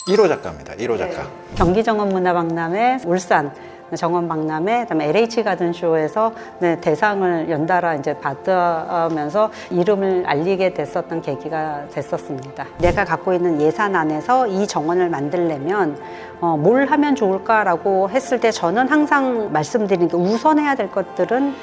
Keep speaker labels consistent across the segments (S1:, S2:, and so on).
S1: 1호 작가입니다. 1호 작가.
S2: 네. 경기정원문화박람회, 울산 정원박람회, 그다음에 LH 가든쇼에서 대상을 연달아 이제 받으면서 이름을 알리게 됐었던 계기가 됐었습니다. 내가 갖고 있는 예산 안에서 이 정원을 만들려면 뭘 하면 좋을까라고 했을 때 저는 항상 말씀드리는 게 우선해야 될 것들은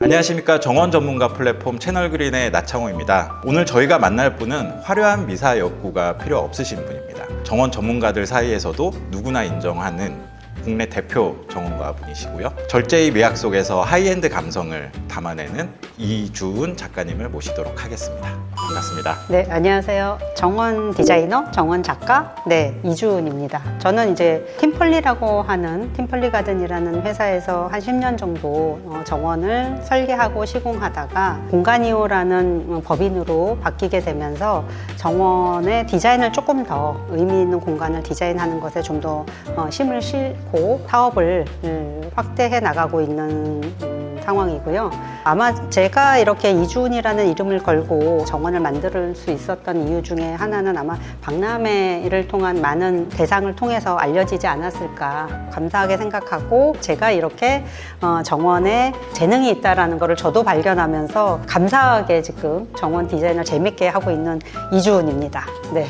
S1: 안녕하십니까. 정원 전문가 플랫폼 채널그린의 나창호입니다. 오늘 저희가 만날 분은 화려한 미사 욕구가 필요 없으신 분입니다. 정원 전문가들 사이에서도 누구나 인정하는 국내 대표 정원가 분이시고요. 절제의 미학 속에서 하이엔드 감성을 담아내는 이주은 작가님을 모시도록 하겠습니다. 반갑습니다.
S2: 네, 안녕하세요. 정원 디자이너, 정원 작가, 이주은입니다. 저는 이제 팀펄리라고 하는 팀펄리 가든이라는 회사에서 한 10년 정도 정원을 설계하고 시공하다가 공간이오라는 법인으로 바뀌게 되면서 정원의 디자인을 조금 더 의미 있는 공간을 디자인하는 것에 좀 더 힘을 싣고 사업을 확대해 나가고 있는 상황이고요. 아마 제가 이렇게 이주은이라는 이름을 걸고 정원을 만들 수 있었던 이유 중에 하나는 아마 박람회를 통한 많은 대상을 통해서 알려지지 않았을까 감사하게 생각하고, 제가 이렇게 정원에 재능이 있다는 것을 저도 발견하면서 감사하게 지금 정원 디자인을 재밌게 하고 있는 이주은입니다. 네.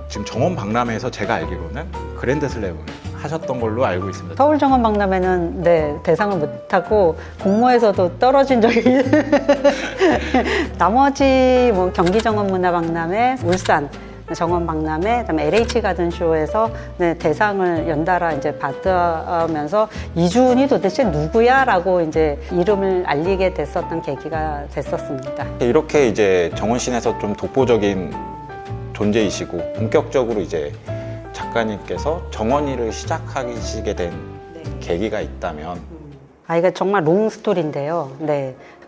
S1: 지금 정원 박람회에서 제가 알기로는 그랜드 슬램을 하셨던 걸로 알고 있습니다.
S2: 서울 정원 박람회는 대상을 못하고 공모에서도 떨어진 적이 나머지 뭐 경기 정원 문화 박람회, 울산 정원 박람회, 그다음에 LH 가든쇼에서 대상을 연달아 이제 받으면서 이주은이 도대체 누구야라고 이제 이름을 알리게 됐었던 계기가 됐었습니다.
S1: 이렇게 이제 정원씬에서 좀 독보적인 존재이시고 본격적으로 이제 작가님께서 정원일을 시작하시게 된 계기가 있다면?
S2: 이거 정말 롱 스토리인데요.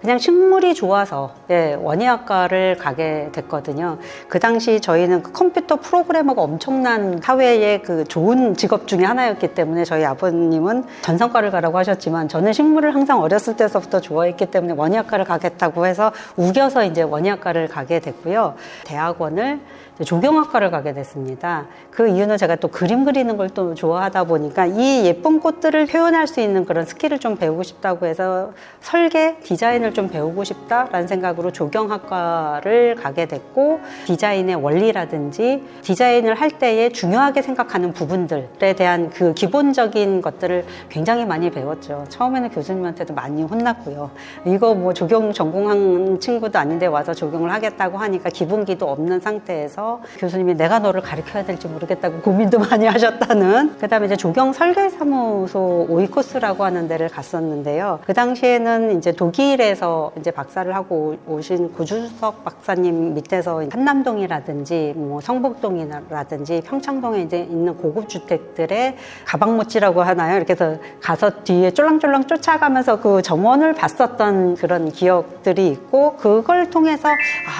S2: 그냥 식물이 좋아서 원예학과를 가게 됐거든요. 그 당시 저희는 그 컴퓨터 프로그래머가 엄청난 사회의 그 좋은 직업 중에 하나였기 때문에 저희 아버님은 전산과를 가라고 하셨지만 저는 식물을 항상 어렸을 때서부터 좋아했기 때문에 원예학과를 가겠다고 해서 우겨서 이제 원예학과를 가게 됐고요. 대학원을 조경학과를 가게 됐습니다. 그 이유는 제가 또 그림 그리는 걸 또 좋아하다 보니까 이 예쁜 꽃들을 표현할 수 있는 그런 스킬을 좀 배우고 싶다고 해서 설계, 디자인을 좀 배우고 싶다라는 생각으로 조경학과를 가게 됐고, 디자인의 원리라든지 디자인을 할 때에 중요하게 생각하는 부분들에 대한 그 기본적인 것들을 굉장히 많이 배웠죠. 처음에는 교수님한테도 많이 혼났고요. 이거 뭐 조경 전공한 친구도 아닌데 와서 조경을 하겠다고 하니까 기본기도 없는 상태에서 교수님이 내가 너를 가르쳐야 될지 모르겠다고 고민도 많이 하셨다는. 그 다음에 이제 조경 설계사무소 오이코스라고 하는 데를 갔었는데요. 그 당시에는 이제 독일에서 이제 박사를 하고 오신 고주석 박사님 밑에서 한남동이라든지 뭐 성북동이라든지 평창동에 이제 있는 고급 주택들의 가방모찌라고 하나요? 이렇게 해서 가서 뒤에 쫄랑쫄랑 쫓아가면서 그 정원을 봤었던 그런 기억들이 있고, 그걸 통해서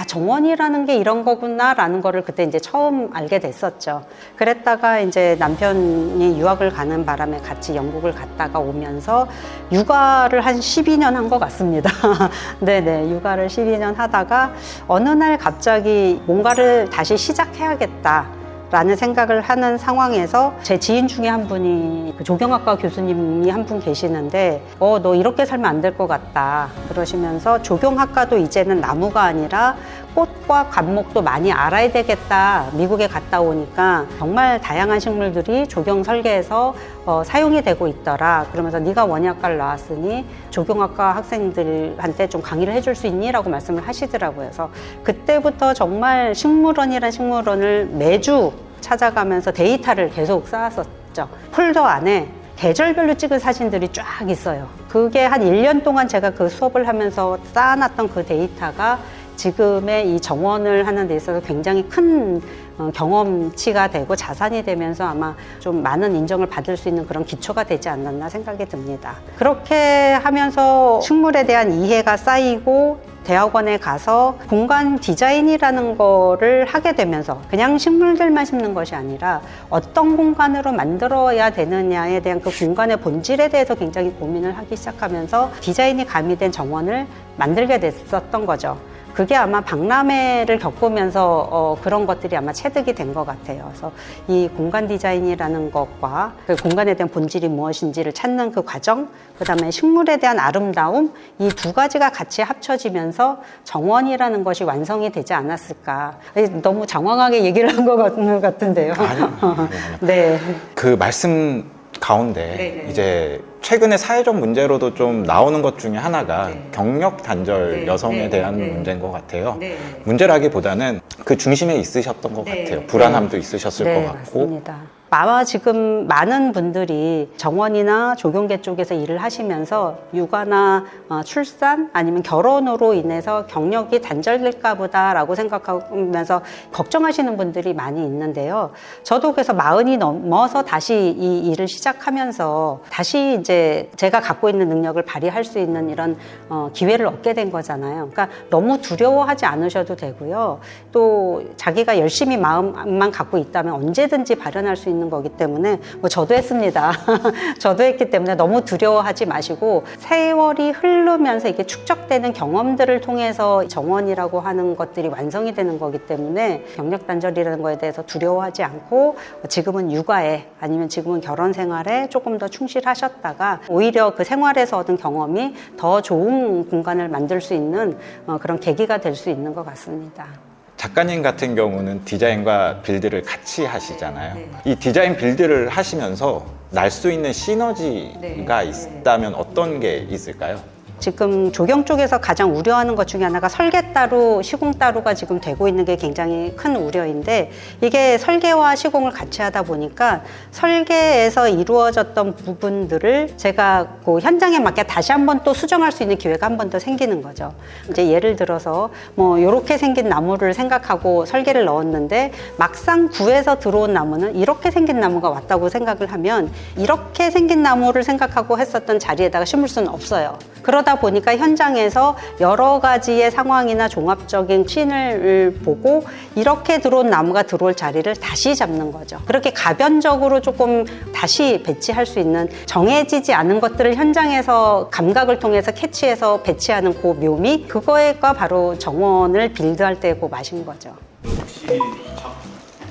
S2: 정원이라는 게 이런 거구나라는 거를 그때 이제 처음 알게 됐었죠. 그랬다가 이제 남편이 유학을 가는 바람에 같이 영국을 갔다가 오면서 육아를 한 12년 한 것 같습니다. 육아를 12년 하다가 어느 날 갑자기 뭔가를 다시 시작해야겠다 라는 생각을 하는 상황에서 제 지인 중에 한 분이 조경학과 교수님이 한 분 계시는데 너 이렇게 살면 안 될 것 같다 그러시면서, 조경학과도 이제는 나무가 아니라 꽃과 관목도 많이 알아야 되겠다. 미국에 갔다 오니까 정말 다양한 식물들이 조경 설계에서 사용이 되고 있더라. 그러면서 네가 원예학과를 나왔으니 조경학과 학생들한테 좀 강의를 해줄 수 있니? 라고 말씀을 하시더라고요. 그래서 그때부터 정말 식물원이란 식물원을 매주 찾아가면서 데이터를 계속 쌓았었죠. 폴더 안에 계절별로 찍은 사진들이 쫙 있어요. 그게 한 1년 동안 제가 그 수업을 하면서 쌓아놨던 그 데이터가 지금의 이 정원을 하는 데 있어서 굉장히 큰 경험치가 되고 자산이 되면서 아마 좀 많은 인정을 받을 수 있는 그런 기초가 되지 않았나 생각이 듭니다. 그렇게 하면서 식물에 대한 이해가 쌓이고 대학원에 가서 공간 디자인이라는 거를 하게 되면서 그냥 식물들만 심는 것이 아니라 어떤 공간으로 만들어야 되느냐에 대한 그 공간의 본질에 대해서 굉장히 고민을 하기 시작하면서 디자인이 가미된 정원을 만들게 됐었던 거죠. 그게 아마 박람회를 겪으면서 그런 것들이 아마 체득이 된 것 같아요. 그래서 이 공간 디자인이라는 것과 그 공간에 대한 본질이 무엇인지를 찾는 그 과정, 그 다음에 식물에 대한 아름다움, 이 두 가지가 같이 합쳐지면서 정원이라는 것이 완성이 되지 않았을까. 너무 장황하게 얘기를 한 것 같은데요.
S1: 아니요.
S2: 네.
S1: 그 말씀 가운데
S2: 네네.
S1: 이제 최근에 사회적 문제로도 좀 나오는 것 중에 하나가
S2: 네.
S1: 경력 단절
S2: 네.
S1: 여성에
S2: 네.
S1: 대한
S2: 네.
S1: 문제인 것 같아요.
S2: 네.
S1: 문제라기보다는 그 중심에 있으셨던 것
S2: 네.
S1: 같아요. 불안함도 있으셨을
S2: 네,
S1: 것 같고.
S2: 맞습니다. 아마 지금 많은 분들이 정원이나 조경계 쪽에서 일을 하시면서 육아나 출산 아니면 결혼으로 인해서 경력이 단절될까 보다라고 생각하면서 걱정하시는 분들이 많이 있는데요. 저도 그래서 40이 넘어서 다시 이 일을 시작하면서 다시 이제 제가 갖고 있는 능력을 발휘할 수 있는 이런 기회를 얻게 된 거잖아요. 그러니까 너무 두려워하지 않으셔도 되고요. 또 자기가 열심히 마음만 갖고 있다면 언제든지 발현할 수 있는 거기 때문에 뭐 저도 했습니다. 저도 했기 때문에 너무 두려워하지 마시고 세월이 흐르면서 이게 축적되는 경험들을 통해서 정원이라고 하는 것들이 완성이 되는 거기 때문에 경력 단절이라는 거에 대해서 두려워하지 않고 지금은 육아에 아니면 지금은 결혼 생활에 조금 더 충실하셨다가 오히려 그 생활에서 얻은 경험이 더 좋은 공간을 만들 수 있는 그런 계기가 될 수 있는 것 같습니다.
S1: 작가님 같은 경우는 디자인과 빌드를 같이 하시잖아요.
S2: 네.
S1: 이 디자인 빌드를 하시면서 날 수 있는 시너지가
S2: 네.
S1: 있다면 어떤 게 있을까요?
S2: 지금 조경 쪽에서 가장 우려하는 것 중에 하나가 설계 따로 시공 따로가 지금 되고 있는 게 굉장히 큰 우려인데 이게 설계와 시공을 같이 하다 보니까 설계에서 이루어졌던 부분들을 제가 그 현장에 맞게 다시 한번 또 수정할 수 있는 기회가 한 번 더 생기는 거죠. 이제 예를 들어서 뭐 이렇게 생긴 나무를 생각하고 설계를 넣었는데 막상 구에서 들어온 나무는 이렇게 생긴 나무가 왔다고 생각을 하면 이렇게 생긴 나무를 생각하고 했었던 자리에다가 심을 수는 없어요. 그러다 보니까 현장에서 여러 가지의 상황이나 종합적인 씬을 보고 이렇게 들어온 나무가 들어올 자리를 다시 잡는 거죠. 그렇게 가변적으로 조금 다시 배치할 수 있는 정해지지 않은 것들을 현장에서 감각을 통해서 캐치해서 배치하는 그 묘미, 그거가 바로 정원을 빌드할 때 그 맛인 거죠.
S3: 혹시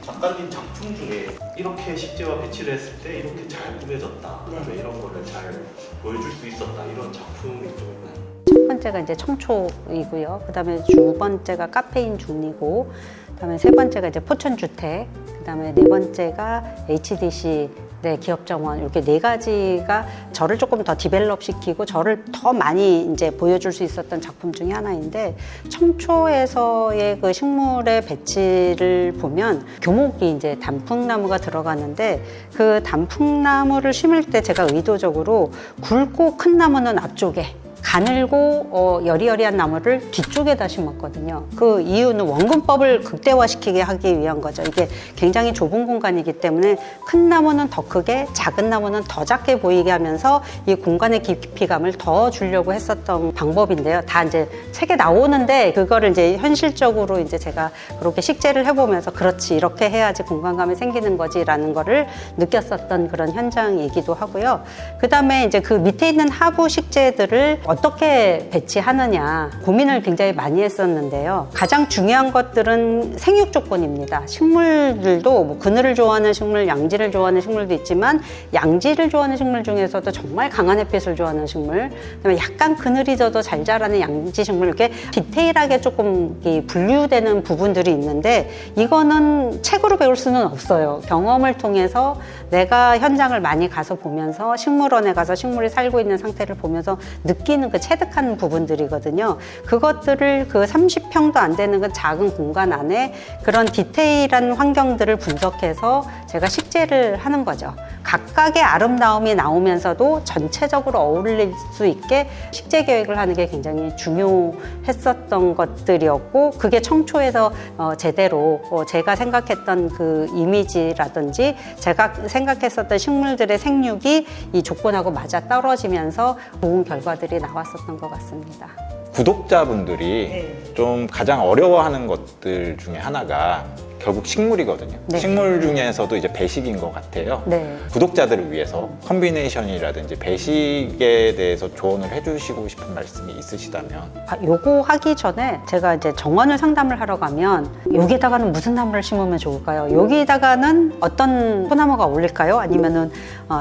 S3: 작가님 작품 중에 이렇게 식재와 배치를 했을 때 이렇게 잘 꾸며졌다,
S2: 네.
S3: 이런 거를 잘 보여줄 수 있었다, 이런 작품이 좀 있나요?
S2: 첫 번째가 이제 청초이고요. 그 다음에 두 번째가 카페인 준이고, 그 다음에 세 번째가 이제 포천주택, 그 다음에 네 번째가 HDC, 네, 기업정원, 이렇게 네 가지가 저를 조금 더 디벨롭 시키고 저를 더 많이 이제 보여줄 수 있었던 작품 중에 하나인데, 청초에서의 그 식물의 배치를 보면 교목이 이제 단풍나무가 들어가는데 그 단풍나무를 심을 때 제가 의도적으로 굵고 큰 나무는 앞쪽에, 가늘고 여리여리한 나무를 뒤쪽에다 심었거든요. 그 이유는 원근법을 극대화시키게 하기 위한 거죠. 이게 굉장히 좁은 공간이기 때문에 큰 나무는 더 크게, 작은 나무는 더 작게 보이게 하면서 이 공간의 깊이감을 더 주려고 했었던 방법인데요. 다 이제 책에 나오는데 그거를 이제 현실적으로 이제 제가 그렇게 식재를 해보면서 그렇지, 이렇게 해야지 공간감이 생기는 거지라는 거를 느꼈었던 그런 현장이기도 하고요. 그 다음에 이제 그 밑에 있는 하부 식재들을 어떻게 배치하느냐 고민을 굉장히 많이 했었는데요. 가장 중요한 것들은 생육 조건입니다. 식물들도 뭐 그늘을 좋아하는 식물, 양지를 좋아하는 식물도 있지만 양지를 좋아하는 식물 중에서도 정말 강한 햇빛을 좋아하는 식물, 그다음에 약간 그늘이 져도 잘 자라는 양지 식물, 이렇게 디테일하게 조금 분류되는 부분들이 있는데 이거는 책으로 배울 수는 없어요. 경험을 통해서 내가 현장을 많이 가서 보면서 식물원에 가서 식물이 살고 있는 상태를 보면서 느끼는 그 체득한 부분들이거든요. 그것들을 그 30평도 안 되는 그 작은 공간 안에 그런 디테일한 환경들을 분석해서 제가 식재를 하는 거죠. 각각의 아름다움이 나오면서도 전체적으로 어울릴 수 있게 식재 계획을 하는 게 굉장히 중요했었던 것들이었고, 그게 청초에서 제대로 제가 생각했던 그 이미지라든지 제가 생각했었던 식물들의 생육이 이 조건하고 맞아 떨어지면서 좋은 결과들이 나왔었던 것 같습니다.
S1: 구독자분들이
S2: 네.
S1: 좀 가장 어려워하는 것들 중에 하나가 결국 식물이거든요.
S2: 네.
S1: 식물 중에서도 이제 배식인 것 같아요.
S2: 네.
S1: 구독자들을 위해서 컨비네이션이라든지 배식에 대해서 조언을 해주시고 싶은 말씀이 있으시다면.
S2: 요거 하기 전에 제가 이제 정원을 상담을 하러 가면 여기다가는 무슨 나무를 심으면 좋을까요? 여기다가는 어떤 소나무가 어울릴까요? 아니면은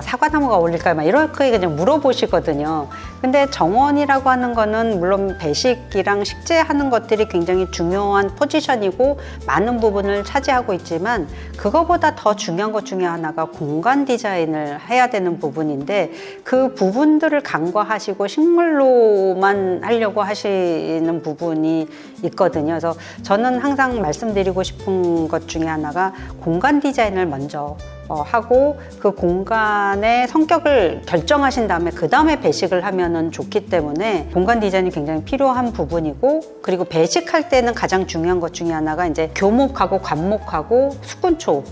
S2: 사과나무가 어울릴까요? 막 이렇게 그냥 물어보시거든요. 근데 정원이라고 하는 거는 물론 배식이랑 식재하는 것들이 굉장히 중요한 포지션이고 많은 부분을 차지하고 있지만 그거보다 더 중요한 것 중에 하나가 공간 디자인을 해야 되는 부분인데 그 부분들을 간과하시고 식물로만 하려고 하시는 부분이 있거든요. 그래서 저는 항상 말씀드리고 싶은 것 중에 하나가 공간 디자인을 먼저 하고 그 공간의 성격을 결정하신 다음에 그 다음에 배식을 하면은 좋기 때문에 공간 디자인이 굉장히 필요한 부분이고, 그리고 배식할 때는 가장 중요한 것 중에 하나가 이제 교목하고 관목하고 수군초,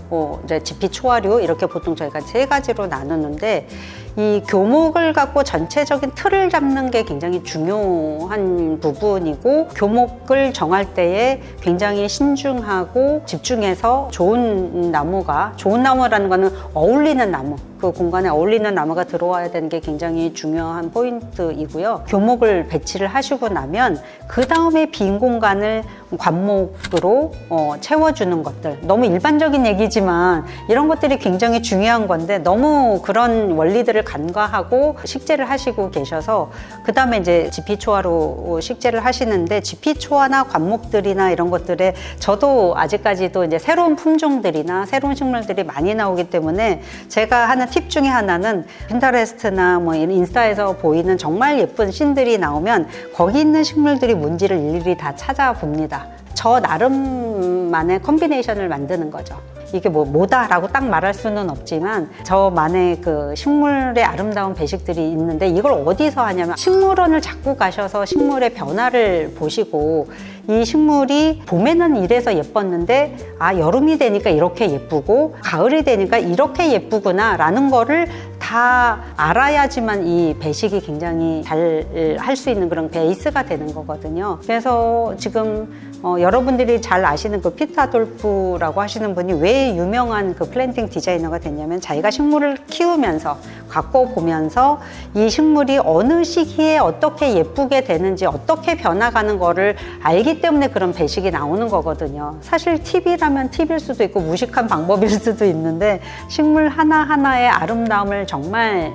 S2: 이제 지피 초화류 이렇게 보통 저희가 세 가지로 나누는데 이 교목을 갖고 전체적인 틀을 잡는 게 굉장히 중요한 부분이고, 교목을 정할 때에 굉장히 신중하고 집중해서 좋은 나무라는 거는 어울리는 나무, 그 공간에 어울리는 나무가 들어와야 되는 게 굉장히 중요한 포인트이고요. 교목을 배치를 하시고 나면 그 다음에 빈 공간을 관목으로 채워주는 것들, 너무 일반적인 얘기지만 이런 것들이 굉장히 중요한 건데 너무 그런 원리들을 간과하고 식재를 하시고 계셔서 그 다음에 이제 지피초화로 식재를 하시는데, 지피초화나 관목들이나 이런 것들에 저도 아직까지도 이제 새로운 품종들이나 새로운 식물들이 많이 나오기 때문에 제가 하는 팁 중에 하나는 핀터레스트나 뭐 인스타에서 보이는 정말 예쁜 씬들이 나오면 거기 있는 식물들이 뭔지를 일일이 다 찾아봅니다. 저 나름만의 컨비네이션을 만드는 거죠. 이게 뭐다라고 딱 말할 수는 없지만 저만의 그 식물의 아름다운 배식들이 있는데, 이걸 어디서 하냐면 식물원을 자꾸 가셔서 식물의 변화를 보시고, 이 식물이 봄에는 이래서 예뻤는데 여름이 되니까 이렇게 예쁘고 가을이 되니까 이렇게 예쁘구나 라는 거를 다 알아야지만 이 배식이 굉장히 잘 할 수 있는 그런 베이스가 되는 거거든요. 그래서 지금 여러분들이 잘 아시는 그 피터 아돌프라고 하시는 분이 왜 유명한 그 플랜팅 디자이너가 됐냐면, 자기가 식물을 키우면서 갖고 보면서 이 식물이 어느 시기에 어떻게 예쁘게 되는지, 어떻게 변화가는 거를 알기 때문에 그런 배식이 나오는 거거든요. 사실 팁이라면 팁일 수도 있고 무식한 방법일 수도 있는데, 식물 하나하나의 아름다움을 정말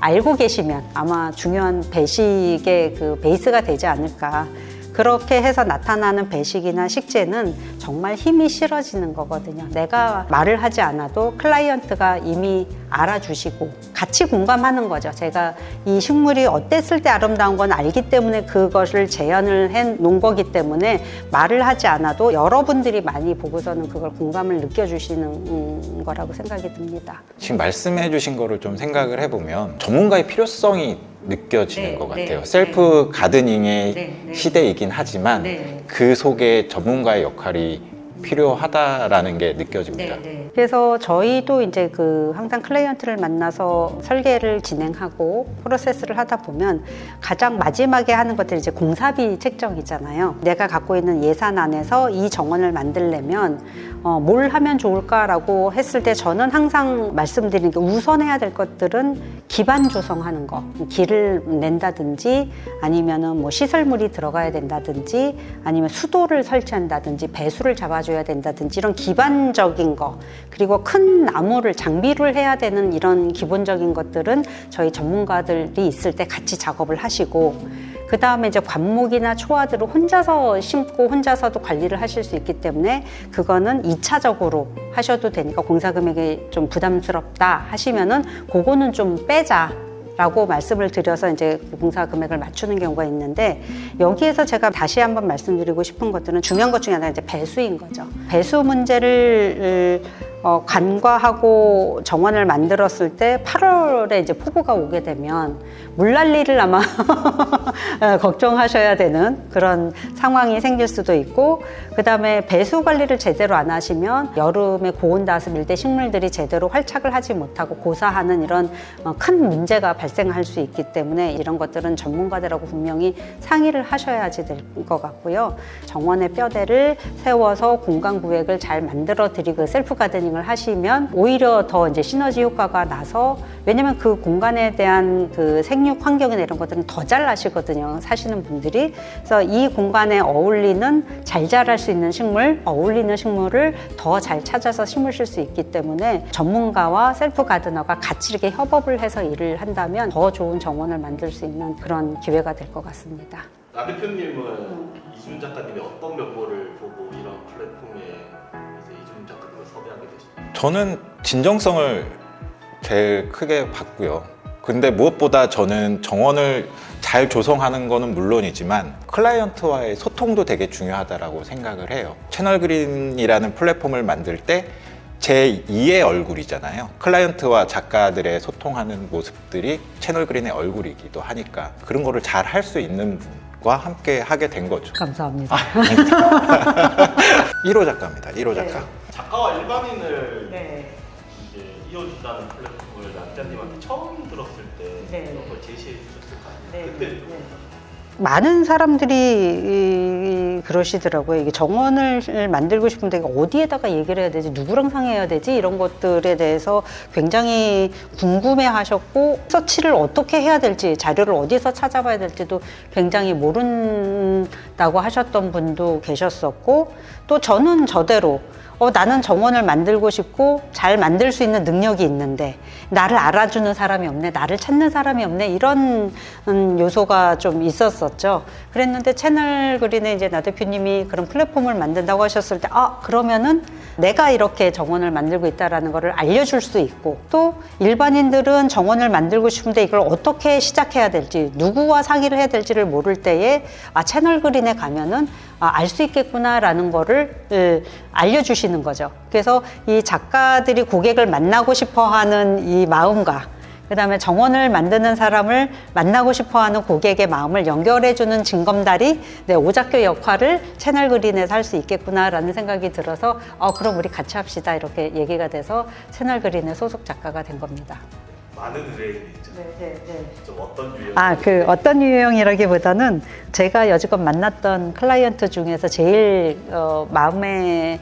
S2: 알고 계시면 아마 중요한 배식의 그 베이스가 되지 않을까. 그렇게 해서 나타나는 배식이나 식재는 정말 힘이 실어지는 거거든요. 내가 말을 하지 않아도 클라이언트가 이미 알아주시고 같이 공감하는 거죠. 제가 이 식물이 어땠을 때 아름다운 건 알기 때문에 그것을 재현을 해 놓은 거기 때문에 말을 하지 않아도 여러분들이 많이 보고서는 그걸 공감을 느껴주시는 거라고 생각이 듭니다.
S1: 지금 말씀해 주신 거를 좀 생각을 해보면 전문가의 필요성이 느껴지는
S2: 네,
S1: 것
S2: 네,
S1: 같아요. 셀프 가드닝의
S2: 네.
S1: 시대이긴 하지만
S2: 네.
S1: 그 속에 전문가의 역할이 필요하다라는 게 느껴집니다.
S2: 그래서 저희도 이제 그 항상 클라이언트를 만나서 설계를 진행하고 프로세스를 하다 보면 가장 마지막에 하는 것들이 이제 공사비 책정이잖아요. 내가 갖고 있는 예산 안에서 이 정원을 만들려면 뭘 하면 좋을까라고 했을 때 저는 항상 말씀드리는 게, 우선해야 될 것들은 기반 조성하는 거, 길을 낸다든지 아니면은 뭐 시설물이 들어가야 된다든지 아니면 수도를 설치한다든지 배수를 잡아줘야 된다든지 이런 기반적인 거, 그리고 큰 나무를 장비를 해야 되는 이런 기본적인 것들은 저희 전문가들이 있을 때 같이 작업을 하시고, 그 다음에 이제 관목이나 초화들을 혼자서 심고 혼자서도 관리를 하실 수 있기 때문에 그거는 2차적으로 하셔도 되니까, 공사 금액이 좀 부담스럽다 하시면은 그거는 좀 빼자 라고 말씀을 드려서 이제 공사 금액을 맞추는 경우가 있는데, 여기에서 제가 다시 한번 말씀드리고 싶은 것들은 중요한 것 중에 하나가 이제 배수인 거죠. 배수 문제를 간과하고 정원을 만들었을 때 8월에 이제 폭우가 오게 되면 물난리를 아마 걱정하셔야 되는 그런 상황이 생길 수도 있고, 그 다음에 배수 관리를 제대로 안 하시면 여름에 고온 다스밀 때 식물들이 제대로 활착을 하지 못하고 고사하는 이런 큰 문제가 발생할 수 있기 때문에 이런 것들은 전문가들하고 분명히 상의를 하셔야지 될 것 같고요. 정원의 뼈대를 세워서 공간 구획을 잘 만들어 드리고 셀프 가드닝을 하시면 오히려 더 이제 시너지 효과가 나서, 왜냐면 그 공간에 대한 그 생육 환경이나 이런 것들은 더 잘 나시거든요, 사시는 분들이. 그래서 이 공간에 어울리는, 잘 자랄 수 있는 식물, 어울리는 식물을 더 잘 찾아서 심으실 수 있기 때문에 전문가와 셀프 가드너가 같이 이렇게 협업을 해서 일을 한다면 더 좋은 정원을 만들 수 있는 그런 기회가 될 것 같습니다.
S3: 나 대표님은 이준 작가님의 어떤 면모를 보고 이런 플랫폼에 이제 이준 작가님을 섭외하게 되셨나요?
S1: 저는 진정성을 제일 크게 봤고요. 근데 무엇보다 저는 정원을 잘 조성하는 거는 물론이지만 클라이언트와의 소통도 되게 중요하다고 생각을 해요. 채널그린이라는 플랫폼을 만들 때 제 2의 얼굴이잖아요. 클라이언트와 작가들의 소통하는 모습들이 채널그린의 얼굴이기도 하니까 그런 거를 잘 할 수 있는 분과 함께 하게 된 거죠.
S2: 감사합니다.
S1: 1호 작가입니다. 1호 작가.
S3: 작가와 일반인을
S2: 네.
S3: 이제 이어준다는 플랫폼을 남자님한테 처음 들었을 때
S2: 네.
S3: 이런 걸 제시해 주셨을 거 아니에요?
S2: 네.
S3: 그때 좀
S2: 많은 사람들이 그러시더라고요. 이게 정원을 만들고 싶은데 어디에다가 얘기를 해야 되지, 누구랑 상의해야 되지, 이런 것들에 대해서 굉장히 궁금해 하셨고, 서치를 어떻게 해야 될지, 자료를 어디서 찾아봐야 될지도 굉장히 모른다고 하셨던 분도 계셨었고, 또 저는 저대로 나는 정원을 만들고 싶고 잘 만들 수 있는 능력이 있는데 나를 알아주는 사람이 없네, 나를 찾는 사람이 없네, 이런 요소가 좀 있었었죠. 그랬는데 채널그린에 이제 나 대표님이 그런 플랫폼을 만든다고 하셨을 때, 그러면은 내가 이렇게 정원을 만들고 있다라는 거를 알려줄 수 있고, 또 일반인들은 정원을 만들고 싶은데 이걸 어떻게 시작해야 될지, 누구와 상의를 해야 될지를 모를 때에 채널그린에 가면은 알 수 있겠구나라는 거를 알려주시는 거죠. 그래서 이 작가들이 고객을 만나고 싶어하는 이 마음과 그다음에 정원을 만드는 사람을 만나고 싶어하는 고객의 마음을 연결해주는 징검다리, 오작교 역할을 채널그린에서 할 수 있겠구나라는 생각이 들어서 그럼 우리 같이 합시다, 이렇게 얘기가 돼서 채널그린의 소속 작가가 된 겁니다.
S3: 많은 의뢰인이 있죠.
S2: 네.
S3: 좀 어떤 유형?
S2: 어떤 유형이라기보다는 제가 여지껏 만났던 클라이언트 중에서 제일 마음에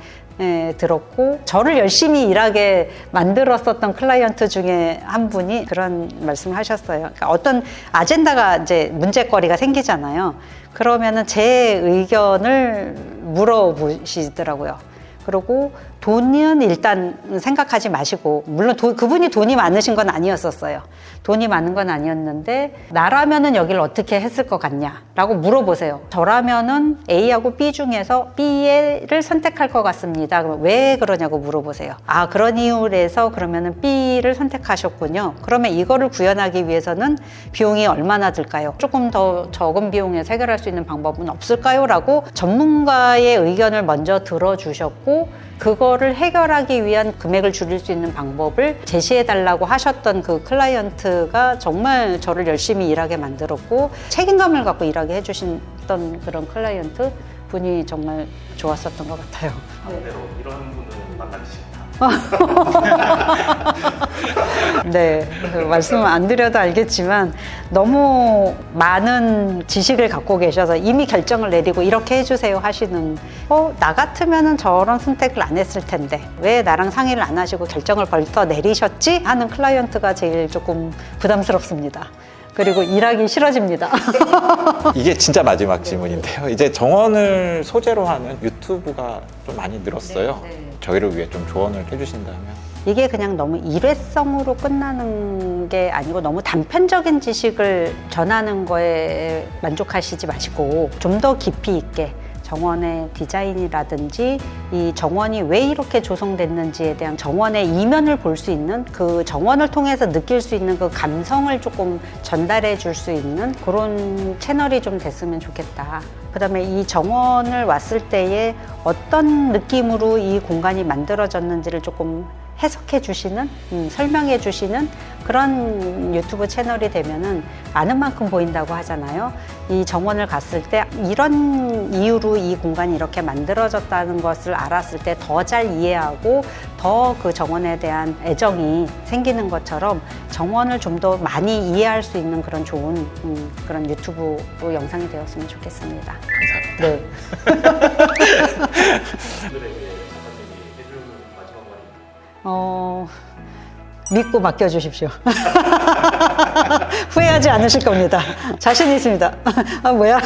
S2: 들었고, 저를 열심히 일하게 만들었었던 클라이언트 중에 한 분이 그런 말씀을 하셨어요. 그러니까 어떤 아젠다가, 이제 문제거리가 생기잖아요. 그러면은 제 의견을 물어보시더라고요. 그리고 돈은 일단 생각하지 마시고, 물론 그분이 돈이 많으신 건 아니었었어요. 돈이 많은 건 아니었는데, 나라면은 여기를 어떻게 했을 것 같냐라고 물어보세요. 저라면은 A하고 B 중에서 B를 선택할 것 같습니다. 그럼 왜 그러냐고 물어보세요. 그런 이유에서 그러면은 B를 선택하셨군요. 그러면 이거를 구현하기 위해서는 비용이 얼마나 들까요? 조금 더 적은 비용에서 해결할 수 있는 방법은 없을까요? 라고 전문가의 의견을 먼저 들어주셨고, 그거를 해결하기 위한 금액을 줄일 수 있는 방법을 제시해달라고 하셨던 그 클라이언트가 정말 저를 열심히 일하게 만들었고, 책임감을 갖고 일하게 해주셨던 그런 클라이언트 분이 정말 좋았었던 것 같아요.
S3: 반대로 이런 분은 만나기 싫다.
S2: 네, 말씀 안 드려도 알겠지만 너무 많은 지식을 갖고 계셔서 이미 결정을 내리고 이렇게 해주세요 하시는, 나 같으면은 저런 선택을 안 했을 텐데 왜 나랑 상의를 안 하시고 결정을 벌써 내리셨지? 하는 클라이언트가 제일 조금 부담스럽습니다. 그리고 일하기 싫어집니다.
S1: 이게 진짜 마지막 질문인데요. 이제 정원을 소재로 하는 유튜브가 좀 많이 늘었어요.
S2: 네.
S1: 저희를 위해 좀 조언을 해주신다면?
S2: 이게 그냥 너무 일회성으로 끝나는 게 아니고 너무 단편적인 지식을 전하는 거에 만족하시지 마시고 좀 더 깊이 있게 정원의 디자인이라든지 이 정원이 왜 이렇게 조성됐는지에 대한 정원의 이면을 볼 수 있는 그 정원을 통해서 느낄 수 있는 그 감성을 조금 전달해 줄 수 있는 그런 채널이 좀 됐으면 좋겠다. 그다음에 이 정원을 왔을 때에 어떤 느낌으로 이 공간이 만들어졌는지를 조금 해석해 주시는, 설명해 주시는 그런 유튜브 채널이 되면은 아는 만큼 보인다고 하잖아요. 이 정원을 갔을 때 이런 이유로 이 공간이 이렇게 만들어졌다는 것을 알았을 때 더 잘 이해하고 더 그 정원에 대한 애정이 생기는 것처럼 정원을 좀 더 많이 이해할 수 있는 그런 좋은 그런 유튜브 영상이 되었으면 좋겠습니다.
S1: 감사합니다.
S2: 네.
S3: 분들에게 작가님이 해줄 마지막 말이
S2: 믿고 맡겨주십시오. 후회하지 않으실 겁니다. 자신 있습니다. 아, 뭐야?